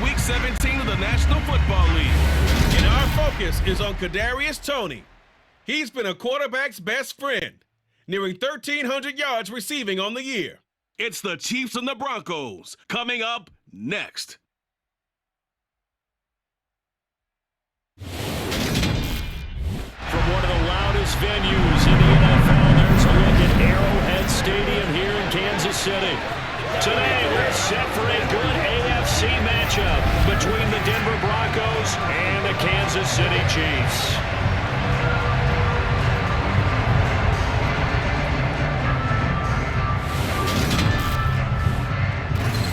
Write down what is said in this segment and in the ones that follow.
Week 17 of the National Football League. And our focus is on Kadarius Toney. He's been a quarterback's best friend, nearing 1,300 yards receiving on the year. It's the Chiefs and the Broncos coming up next. From one of the loudest venues in the NFL, there's a look at Arrowhead Stadium here in Kansas City. Today, we're set for a good AFC matchup between the Denver Broncos and the Kansas City Chiefs.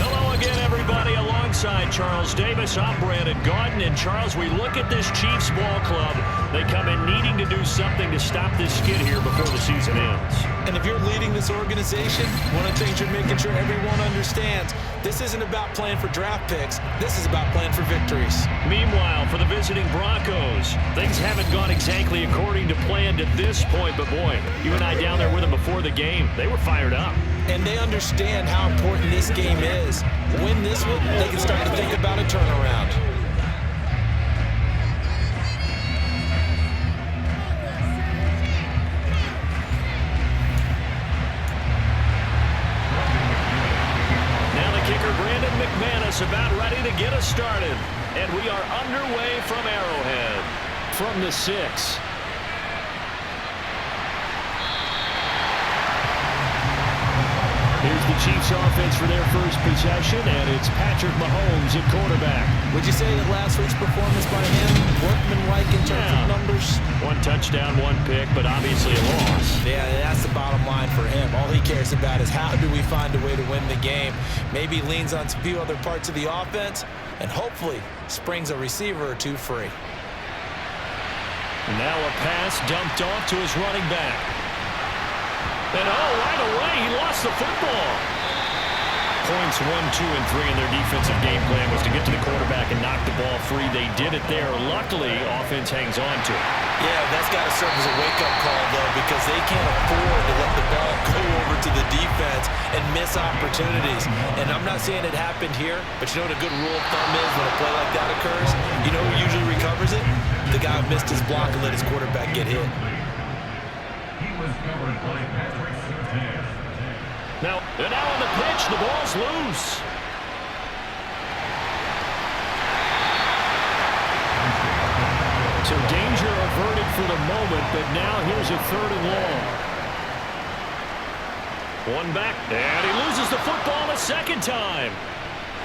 Hello again, everybody. Alongside Charles Davis, I'm Brandon Gaudin. And Charles, we look at this Chiefs ball club. They come in needing to do something to stop this skid here before the season ends. And if you're leading this organization, one of the things you're making sure everyone understands, this isn't about playing for draft picks. This is about playing for victories. Meanwhile, for the visiting Broncos, things haven't gone exactly according to plan to this point. But boy, you and I down there with them before the game, they were fired up. And they understand how important this game is. Win this one, they can start to think about a turnaround. About ready to get us started, and we are underway from Arrowhead. From the 6. Here's the Chiefs offense for their first possession, and it's Patrick Mahomes at quarterback. Would you say that last week's performance by him, workmanlike in terms of numbers? 1 touchdown, 1 pick, but obviously a loss. Yeah, that's the bottom line for him. All he cares about is how do we find a way to win the game. Maybe leans on a few other parts of the offense, and hopefully springs a receiver or two free. And now a pass dumped off to his running back. And right away, he lost the football. Points 1, 2, and 3 in their defensive game plan was to get to the quarterback and knock the ball free. They did it there. Luckily, offense hangs on to it. Yeah, that's got to serve as a wake-up call, though, because they can't afford to let the ball go over to the defense and miss opportunities. And I'm not saying it happened here, but you know what a good rule of thumb is when a play like that occurs? You know who usually recovers it? The guy who missed his block and let his quarterback get hit. Now on the pitch, the ball's loose. So danger averted for the moment, but now here's a 3rd and long. 1 back, and he loses the football a second time.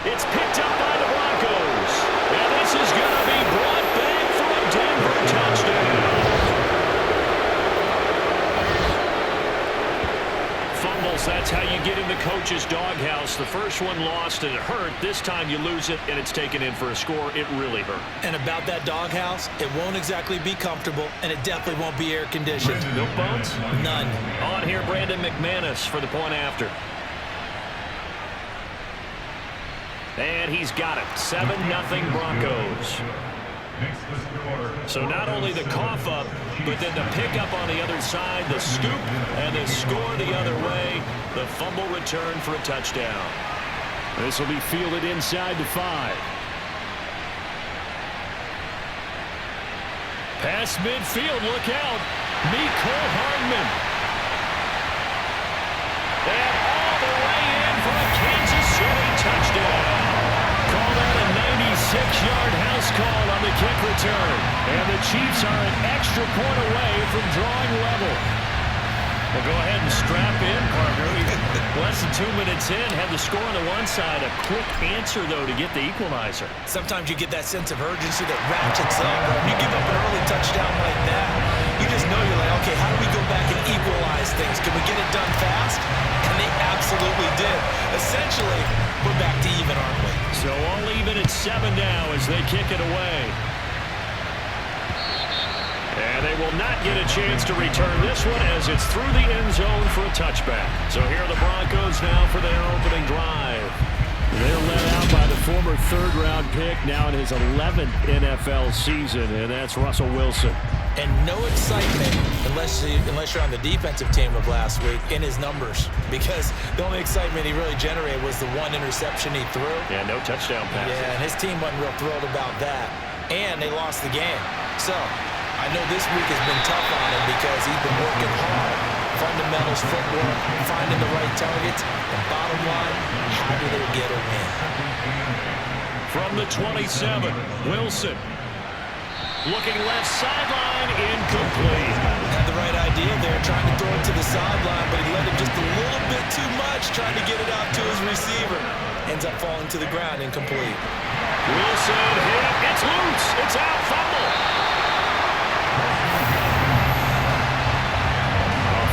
It's picked up by the Broncos. And this is going to be brought back for a Denver touchdown. That's how you get in the coach's doghouse. The first one lost and it hurt. This time you lose it and it's taken in for a score. It really hurt. And about that doghouse, it won't exactly be comfortable, and it definitely won't be air-conditioned. Milk bones? None. On here, Brandon McManus for the point after. And he's got it. 7-0 Broncos. So not only the cough up, but then the pickup on the other side, the scoop, and the score the other way. The fumble return for a touchdown. This will be fielded inside the 5. Pass midfield, look out. Mecole Hardman. And all the way in for a Kansas City touchdown. Call that a 96-yard house call on the kick return. And the Chiefs are an extra point away from drawing level. Well, go ahead and strap in, partner. Less than 2 minutes in, have the score on the one side. A quick answer, though, to get the equalizer. Sometimes you get that sense of urgency that ratchets up. When you give up an early touchdown like that, you just know you're like, okay, how do we go back and equalize things? Can we get it done fast? And they absolutely did. Essentially, we're back to even, aren't we? So all even at 7 now as they kick it away. And they will not get a chance to return this one as it's through the end zone for a touchback. So here are the Broncos now for their opening drive. They're led out by the former 3rd-round pick, now in his 11th NFL season, and that's Russell Wilson. And no excitement unless you're on the defensive team of last week in his numbers, because the only excitement he really generated was the one interception he threw. Yeah, no touchdown pass. Yeah, and his team wasn't real thrilled about that. And they lost the game. So I know this week has been tough on him because he's been working hard. Fundamentals, footwork, finding the right targets. And bottom line, how do they get a win? From the 27, Wilson. Looking left sideline, incomplete. Had the right idea there, trying to throw it to the sideline, but he let it just a little bit too much, trying to get it out to his receiver. Ends up falling to the ground, incomplete. Wilson hit, it's loose, it's out, fumble.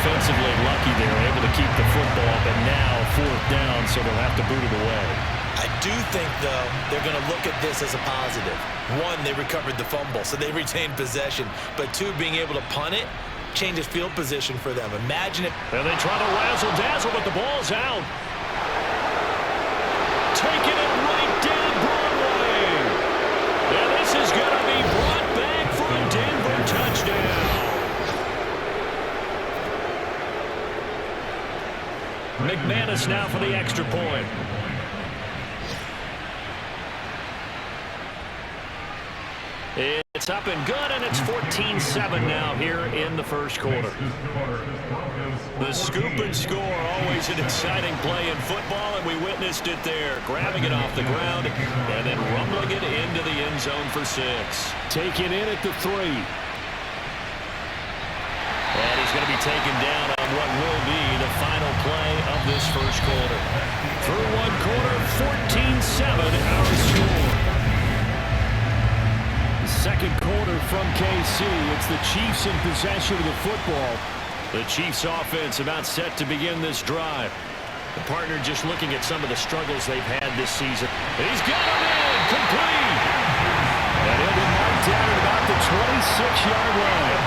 Offensively lucky they were able to keep the football, but now 4th down, so they'll have to boot it away. I do think, though, they're going to look at this as a positive. One, they recovered the fumble, so they retained possession. But two, being able to punt it changes field position for them. Imagine if... And they try to razzle-dazzle, but the ball's out. Taking it right down Broadway. And this is going to be brought back for a Denver touchdown. McManus now for the extra point. It's up and good, and it's 14-7 now here in the first quarter. The scoop and score, always an exciting play in football, and we witnessed it there. Grabbing it off the ground and then rumbling it into the end zone for 6. Taken in at the 3. And he's going to be taken down on what will be the final play of this first quarter. Through one quarter, 14-7 our score. Second quarter from KC. It's the Chiefs in possession of the football. The Chiefs offense about set to begin this drive. The partner just looking at some of the struggles they've had this season. He's got him in, complete. And he'll be marked down at about the 26-yard line.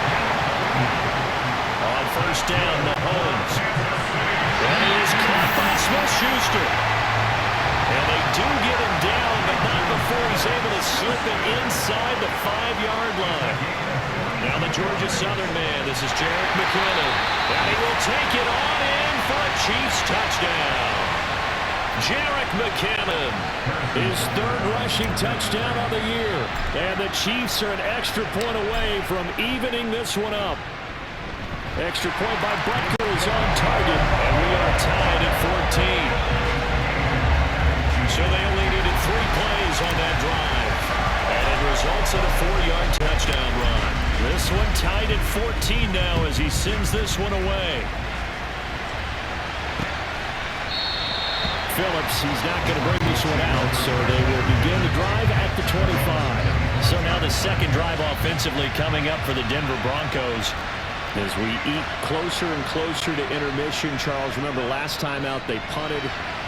On first down, Mahomes. And he is caught by Smith-Schuster. And they do get him down, but not before he's able to slip it inside the 5-yard line. Now the Georgia Southern man, this is Jerick McKinnon. And he will take it on in for a Chiefs touchdown. Jerick McKinnon, his 3rd rushing touchdown of the year. And the Chiefs are an extra point away from evening this one up. Extra point by Butker is on target, and we are tied at 14. So they only needed 3 plays on that drive. And it results in a 4-yard touchdown run. This one tied at 14 now as he sends this one away. Phillips, he's not going to bring this one out, so they will begin the drive at the 25. So now the second drive offensively coming up for the Denver Broncos. As we eat closer and closer to intermission, Charles, remember last time out they punted.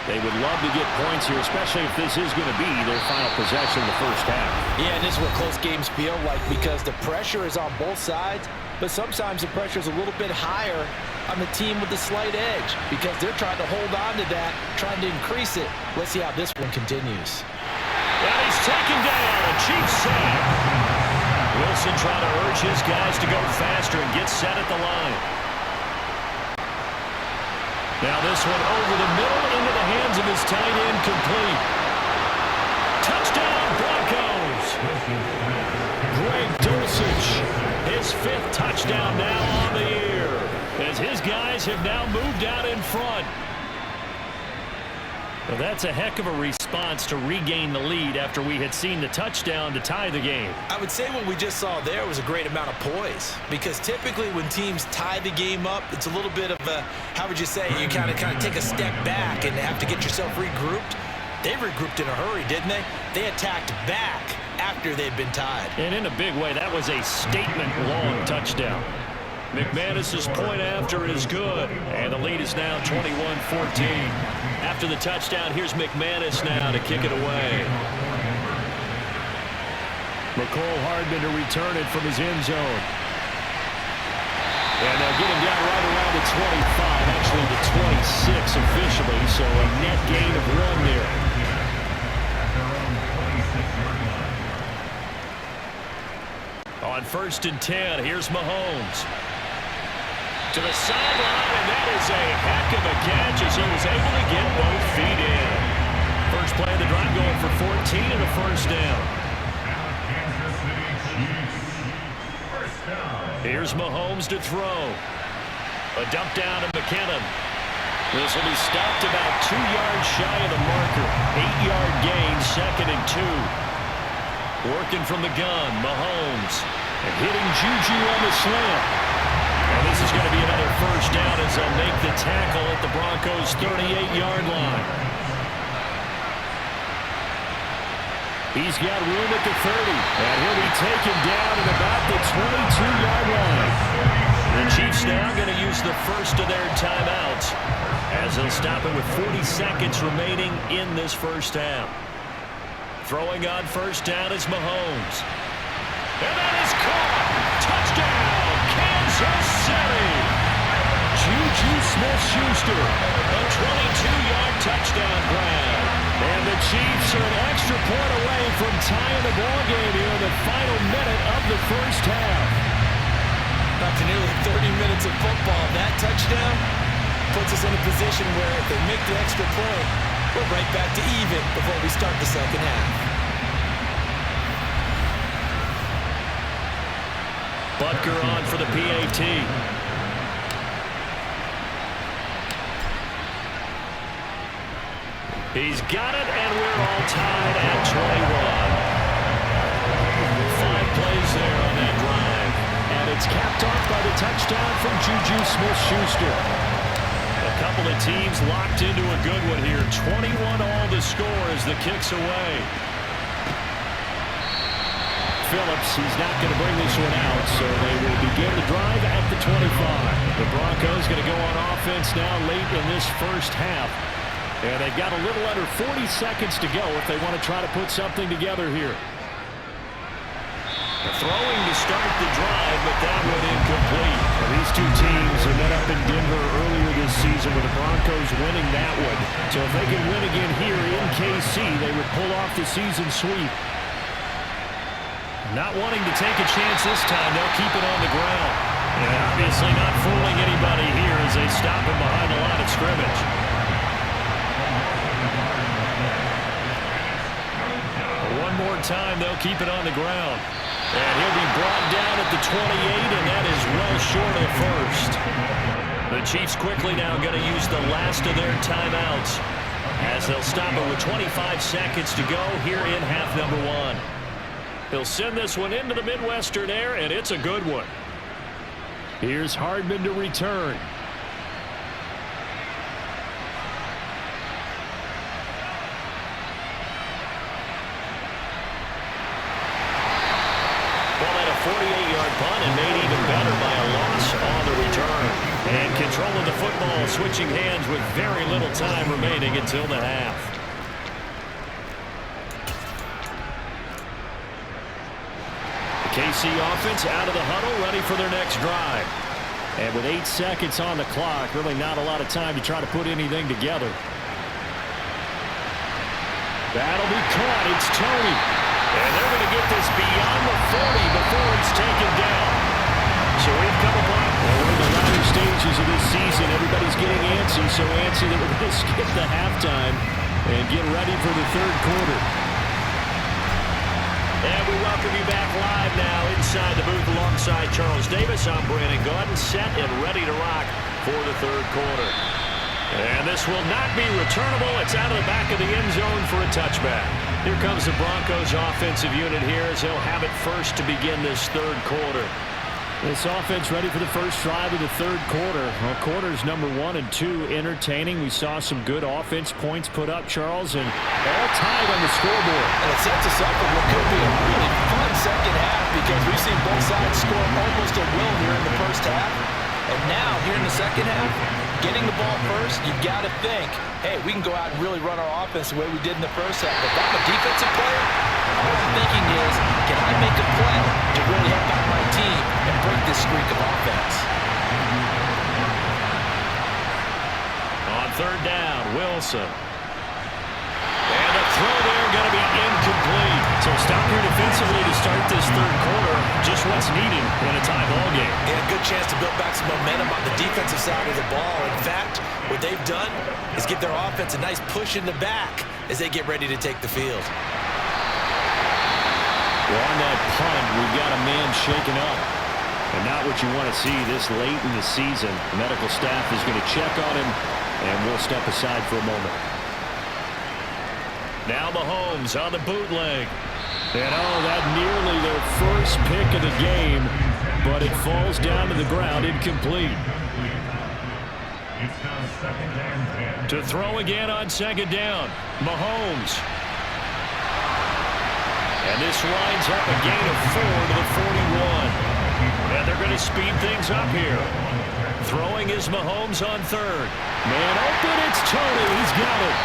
They would love to get points here, especially if this is going to be their final possession in the first half. Yeah, and this is what close games feel like because the pressure is on both sides, but sometimes the pressure is a little bit higher on the team with the slight edge because they're trying to hold on to that, trying to increase it. Let's see how this one continues. And he's taken down, a Chiefs sack. Wilson trying to urge his guys to go faster and get set at the line. Now this one over the middle into the hands of his tight end, complete. Touchdown Broncos. Greg Dulcich, his 5th touchdown now on the year as his guys have now moved out in front. Well, that's a heck of a response to regain the lead after we had seen the touchdown to tie the game. I would say what we just saw there was a great amount of poise because typically when teams tie the game up, it's a little bit of a, how would you say, you kind of take a step back and have to get yourself regrouped. They regrouped in a hurry, didn't they? They attacked back after they'd been tied. And in a big way, that was a statement-long touchdown. McManus's point after is good, and the lead is now 21-14. After the touchdown, here's McManus now to kick it away. McCole Hardman to return it from his end zone. And they'll get him down right around the 25, actually the 26 officially, so a net gain of 1 there. On 1st and 10, here's Mahomes. To the sideline, and that is a heck of a catch as he was able to get both feet in. First play of the drive going for 14 and a first down. Here's Mahomes to throw. A dump down to McKinnon. This will be stopped about 2 yards shy of the marker. 8-yard gain, 2nd and 2. Working from the gun, Mahomes. And hitting Juju on the slant. And this is going to be another first down as they'll make the tackle at the Broncos' 38-yard line. He's got room at the 30. And he'll be taken down at about the 22-yard line. The Chiefs now going to use the first of their timeouts as they'll stop it with 40 seconds remaining in this first half. Throwing on first down is Mahomes. And that is caught. Touchdown, Kansas City. Juju Smith-Schuster, a 22-yard touchdown grab. And the Chiefs are an extra point away from tying the ball game here in the final minute of the first half. After nearly 30 minutes of football, that touchdown puts us in a position where if they make the extra point, we're right back to even before we start the second half. Butker on for the PAT. He's got it, and we're all tied at 21. 5 plays there on that drive. And it's capped off by the touchdown from Juju Smith-Schuster. A couple of teams locked into a good one here. 21 all to score as the kick's away. Phillips, he's not going to bring this one out, so they will begin the drive at the 25. The Broncos going to go on offense now late in this first half. And they've got a little under 40 seconds to go if they want to try to put something together here. Throwing to start the drive, but that one incomplete. Well, these two teams have met up in Denver earlier this season with the Broncos winning that one. So if they can win again here in KC, they would pull off the season sweep. Not wanting to take a chance this time, they'll keep it on the ground. And obviously not fooling anybody here as they stop him behind the line of scrimmage. One more time, they'll keep it on the ground. And he'll be brought down at the 28, and that is well short of first. The Chiefs quickly now going to use the last of their timeouts as they'll stop it with 25 seconds to go here in half number 1. He'll send this one into the Midwestern air, and it's a good one. Here's Hardman to return. Well, at a 48-yard punt and made even better by a loss on the return. And controlling the football, switching hands with very little time remaining until the half. KC offense out of the huddle, ready for their next drive. And with 8 seconds on the clock, really not a lot of time to try to put anything together. That'll be caught. It's Tony. And they're going to get this beyond the 40 before it's taken down. So we've come upon we're in the latter stages of this season. Everybody's getting antsy, so antsy that we're going to skip the halftime and get ready for the third quarter. And we welcome you back live now inside the booth alongside Charles Davis. I'm Brandon Gaudin, set and ready to rock for the third quarter. And this will not be returnable. It's out of the back of the end zone for a touchback. Here comes the Broncos offensive unit here as they'll have it first to begin this third quarter. This offense ready for the first drive of the third quarter. Well, quarters number 1 and 2 entertaining. We saw some good offense points put up, Charles, and all tied on the scoreboard. And it sets us up for what could be a really fun second half because we've seen both sides score almost at will here in the first half. And now, here in the second half, getting the ball first, you've got to think, hey, we can go out and really run our offense the way we did in the first half. But if I'm a defensive player, all I'm thinking is, can I make a play to really help out my team and break this streak of offense? On third down, Wilson. And the throw there going to be incomplete. So Stop here defensively to start this third quarter. Just what's needed in a tie ball game. And a good chance to build back some momentum on the defensive side of the ball. In fact, what they've done is give their offense a nice push in the back as they get ready to take the field. Well, on that punt, we've got a man shaken up. And not what you want to see this late in the season. The medical staff is going to check on him, and we'll step aside for a moment. Now Mahomes on the bootleg. And that nearly their first pick of the game, but it falls down to the ground incomplete. To throw again on second down, Mahomes. And this lines up a gain of 4 to the 41. And they're going to speed things up here. Throwing is Mahomes on third. Man open, it's Tony. He's got it.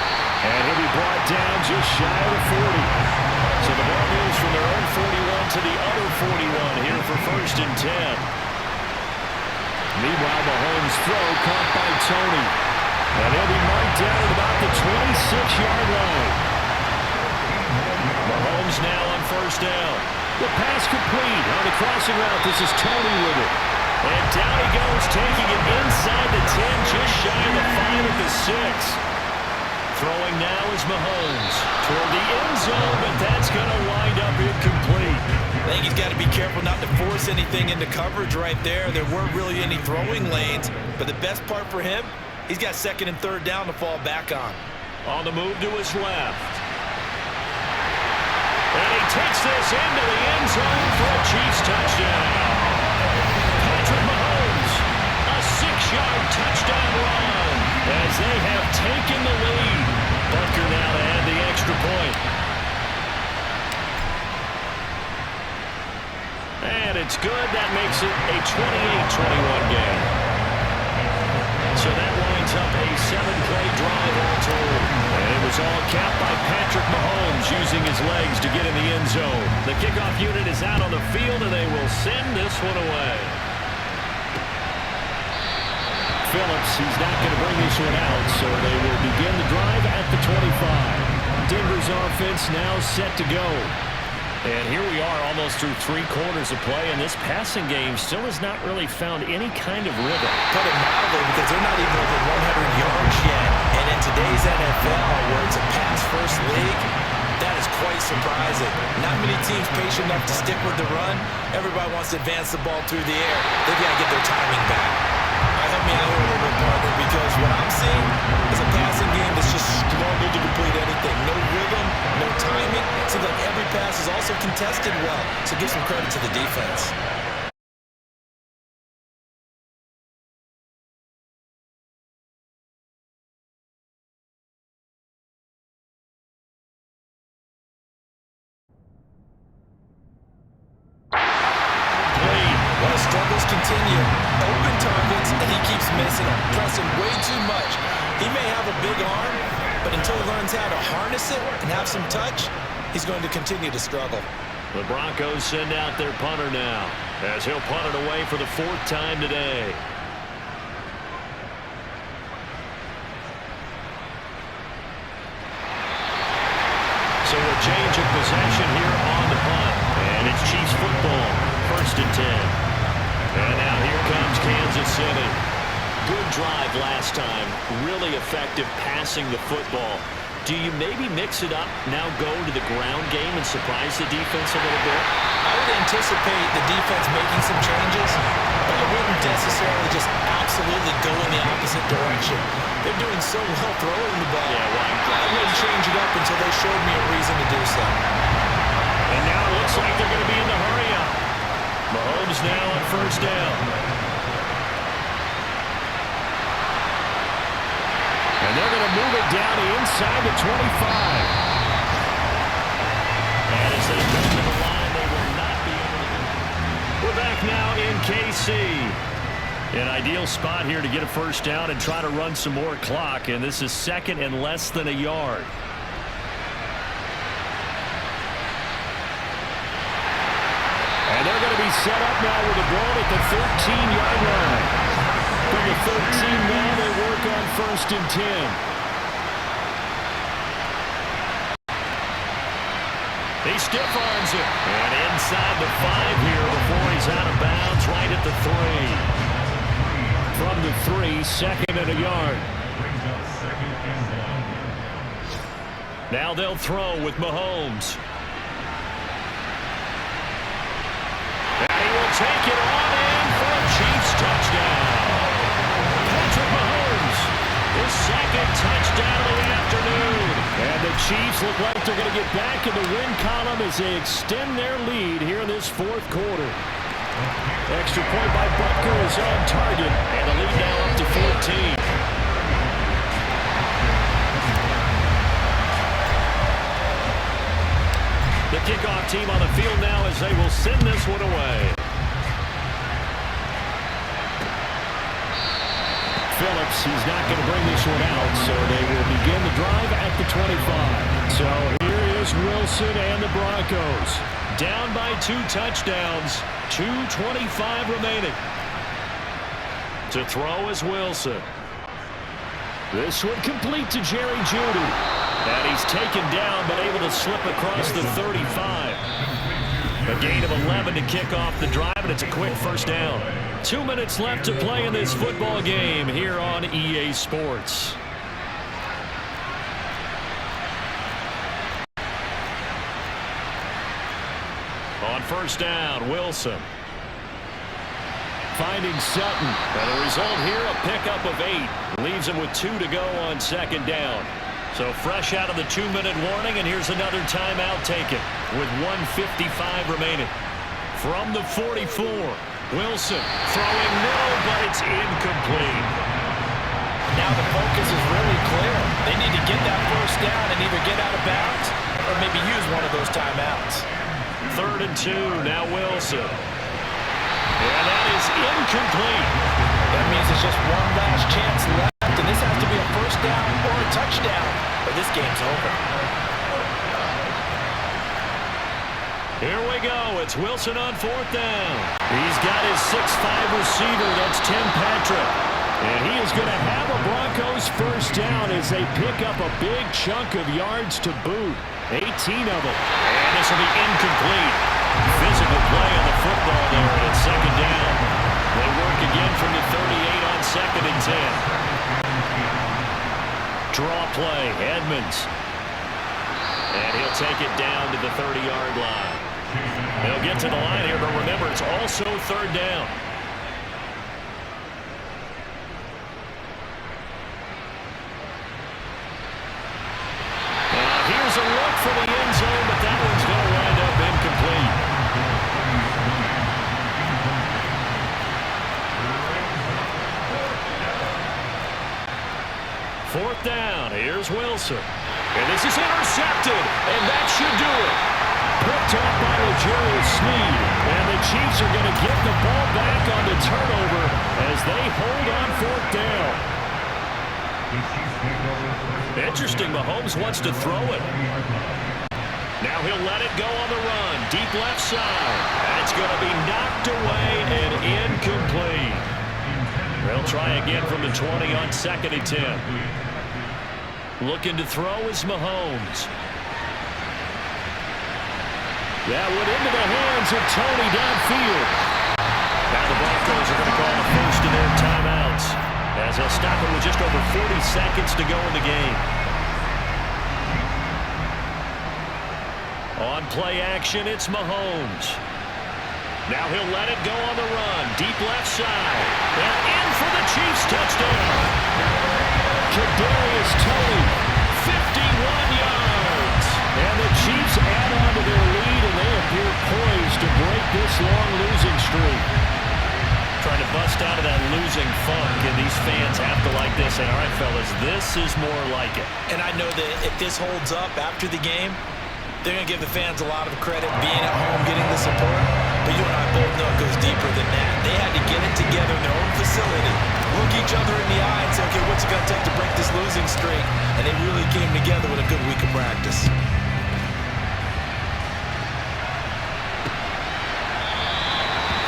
And he'll be brought down just shy of the 40. So the ball moves from their own 41 to the other 41 here for first and 10. Meanwhile, Mahomes' throw caught by Tony. And he'll be marked down at about the 26-yard line. Mahomes now on first down. The pass complete on the crossing route. This is Tony with it. And down he goes, taking it inside the 10, just shy of the 5 at the 6. Throwing now is Mahomes toward the end zone, but that's going to wind up incomplete. I think he's got to be careful not to force anything into coverage right there. There weren't really any throwing lanes, but the best part for him, he's got second and third down to fall back on. On the move to his left. And he takes this into the end zone for a Chiefs touchdown. Patrick Mahomes, a 6-yard touchdown run as they have taken the lead. Bunker now to add the extra point. And it's good. That makes it a 28-21 game. So that winds up a 7-play drive all told. And it was all capped by Patrick Mahomes using his legs to get in the end zone. The kickoff unit is out on the field, and they will send this one away. Phillips, he's not going to bring this one out, so they will begin the drive at the 25. Denver's offense now set to go. And here we are almost through 3 quarters of play, and this passing game still has not really found any kind of rhythm. Put it mildly, because they're not even over 100 yards yet. And in today's NFL, where it's a pass-first league, that is quite surprising. Not many teams patient enough to stick with the run. Everybody wants to advance the ball through the air. They've got to get their timing back. Help me out here a little bit, partner, because what I'm seeing is a passing game that's just struggled to complete anything. No rhythm, no timing. Seems like every pass is also contested well, so give some credit to the defense. Well, struggles continue. Open targets, and he keeps missing them, pressing way too much. He may have a big arm, but until he learns how to harness it and have some touch, he's going to continue to struggle. The Broncos send out their punter now, as he'll punt it away for the 4th time today. So a change of possession here on the punt, and it's Chiefs football, 1st and 10. And now here comes Kansas City. Good drive last time. Really effective passing the football. Do you maybe mix it up, now go to the ground game and surprise the defense a little bit? I would anticipate the defense making some changes, but I wouldn't necessarily just absolutely go in the opposite direction. They're doing so well throwing the ball. Yeah, well, I wouldn't change it up until they showed me a reason to do so. And now it looks like they're going to be in the hurry-up. Mahomes now on first down. And they're going to move it down to inside the 25. And as they come to the line, they will not be able to. We're back now in KC. An ideal spot here to get a first down and try to run some more clock. And this is 2nd and less than a yard. And they're going to be set up now with the ball at the 13-yard line. From the 13 now, they work on 1st and 10. He stiff arms it. And inside the 5 here before he's out of bounds right at the 3. From the 3, second and a yard. Now they'll throw with Mahomes. And he will take it on in for a Chiefs touchdown. Patrick Mahomes, his second touchdown of the afternoon. And the Chiefs look like they're going to get back in the win column as they extend their lead here in this 4th quarter. Extra point by Butker is on target, and the lead now up to 14. The kickoff team on the field now as they will send this one away. Phillips, he's not going to bring this one out, so they will begin the drive at the 25. So here is Wilson and the Broncos. Down by 2 touchdowns, 2:25 remaining. To throw is Wilson. This one complete to Jerry Jeudy. And he's taken down, but able to slip across the 35. A gain of 11 to kick off the drive, and it's a quick first down. 2 minutes left to play in this football game here on EA Sports. On first down, Wilson. Finding Sutton. And the result here, a pickup of 8. Leaves him with 2 to go on second down. So fresh out of the 2-minute warning, and here's another timeout taken with 1:55 remaining. From the 44, Wilson throwing no, but it's incomplete. Now the focus is really clear. They need to get that first down and either get out of bounds or maybe use one of those timeouts. 3rd and 2, now Wilson. And that is incomplete. That means it's just one last chance left, and this has to be a first down or a touchdown, or this game's over. Here we go. It's Wilson on 4th down. He's got his 6'5" receiver. That's Tim Patrick. And he is going to have a Broncos first down as they pick up a big chunk of yards to boot. 18 of them. And this will be incomplete. Physical play on the football there, and it's second down. They work again from the 38 on 2nd and 10. Draw play, Edmonds. And he'll take it down to the 30-yard line. They'll get to the line here, but remember, it's also 3rd down. Here's a look for the end zone, but that one's going to wind up incomplete. Fourth down. Here's Wilson. And this is intercepted, and that should do it. Picked off by L'Jarius Sneed. And the Chiefs are going to get the ball back on the turnover as they hold on 4th down. Interesting, Mahomes wants to throw it. Now he'll let it go on the run. Deep left side. That's going to be knocked away and incomplete. They'll try again from the 20 on 2nd and 10. Looking to throw is Mahomes. That went into the hands of Tony downfield. Now the Broncos are going to call the first of their timeouts, as they'll stop it with just over 40 seconds to go in the game. On play action, it's Mahomes. Now he'll let it go on the run. Deep left side. And in for the Chiefs touchdown. Kadarius Toney, 51 yards. And the Chiefs add on to their lead, and they appear poised to break this long losing streak. Trying to bust out of that losing funk, and these fans have to like this. And all right, fellas, this is more like it. And I know that if this holds up after the game, they're going to give the fans a lot of credit being at home, getting the support. But you and I both know it goes deeper than that. They had to get it together in their own facility, look each other in the eye and say, okay, what's it going to take to break this losing streak? And they really came together with a good week of practice.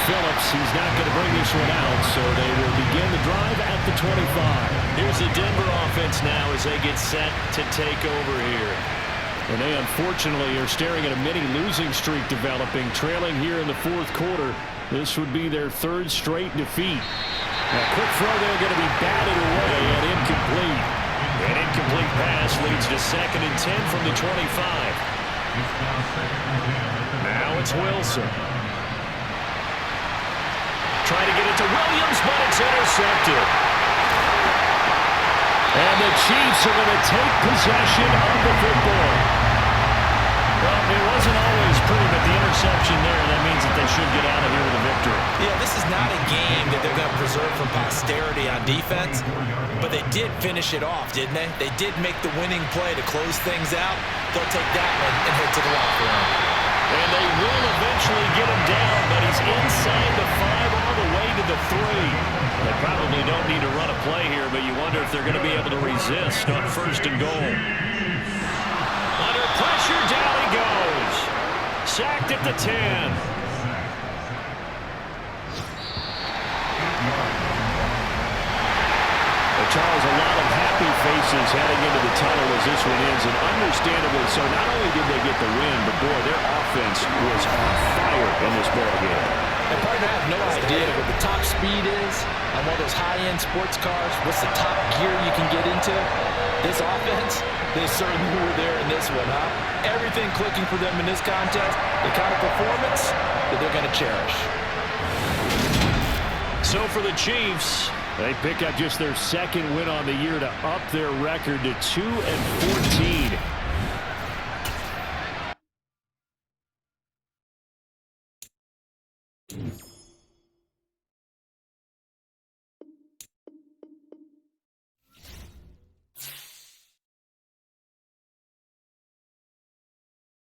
Phillips, he's not going to bring this one out, so they will begin the drive at the 25. Here's the Denver offense now as they get set to take over here. And they unfortunately are staring at a mini losing streak developing, trailing here in the fourth quarter. This would be their third straight defeat. A quick throw there going to be batted away and incomplete. An incomplete pass leads to 2nd and 10 from the 25. Now it's Wilson. Trying to get it to Williams, but it's intercepted. And the Chiefs are going to take possession of the football. Well, it wasn't always pretty, but the interception there, that means that they should get out of here with a victory. Yeah, this is not a game that they're going to preserve from posterity on defense, but they did finish it off, didn't they? They did make the winning play to close things out. They'll take that one and head to the locker room. And they will eventually get him down, but he's inside the 5 all the way to the 3. They probably don't need to run a play here, but you wonder if they're going to be able to resist on 1st and goal. Under pressure, down he goes. Sacked at the 10. Charles, a lot of happy faces heading into the tunnel as this one ends, and understandably so. Not only did they get the win, but boy, their offense was on fire in this ball game. And partner, I have no idea what the top speed is on one of those high-end sports cars. What's the top gear you can get into? This offense, they certainly were there in this one, huh? Everything clicking for them in this contest, the kind of performance that they're going to cherish. So for the Chiefs, they pick up just their 2nd win on the year to up their record to 2-14.